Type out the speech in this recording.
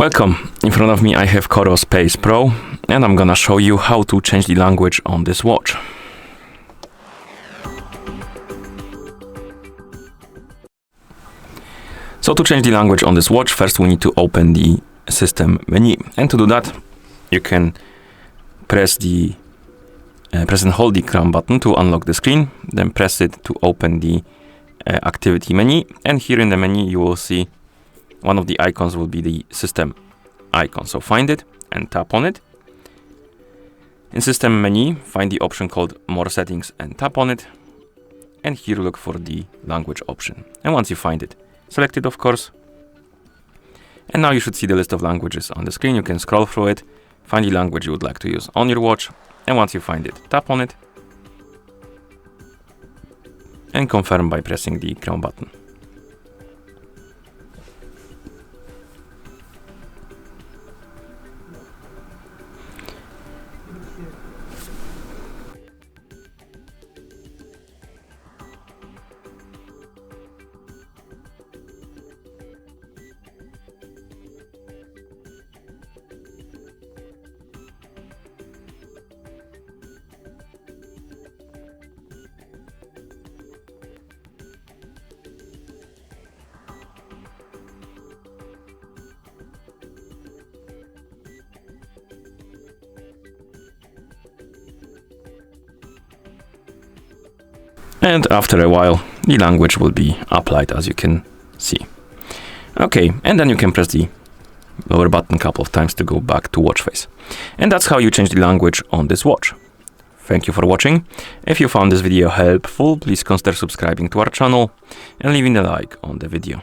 Welcome. In front of me I have COROS Pace Pro, and I'm gonna show you how to change the language on this watch. So to change the language on this watch, first we need to open the system menu, and to do that you can press and hold the crown button to unlock the screen, then press it to open the activity menu, and here in the menu you will see one of the icons will be the system icon. So find it and tap on it. In system menu, find the option called more settings and tap on it, and here look for the language option. And once you find it, select it of course, and now you should see the list of languages on the screen. You can scroll through it, find the language you would like to use on your watch, and once you find it, tap on it and confirm by pressing the crown button. And after a while, the language will be applied, as you can see. Okay, and then you can press the lower button a couple of times to go back to watch face. And that's how you change the language on this watch. Thank you for watching. If you found this video helpful, please consider subscribing to our channel and leaving a like on the video.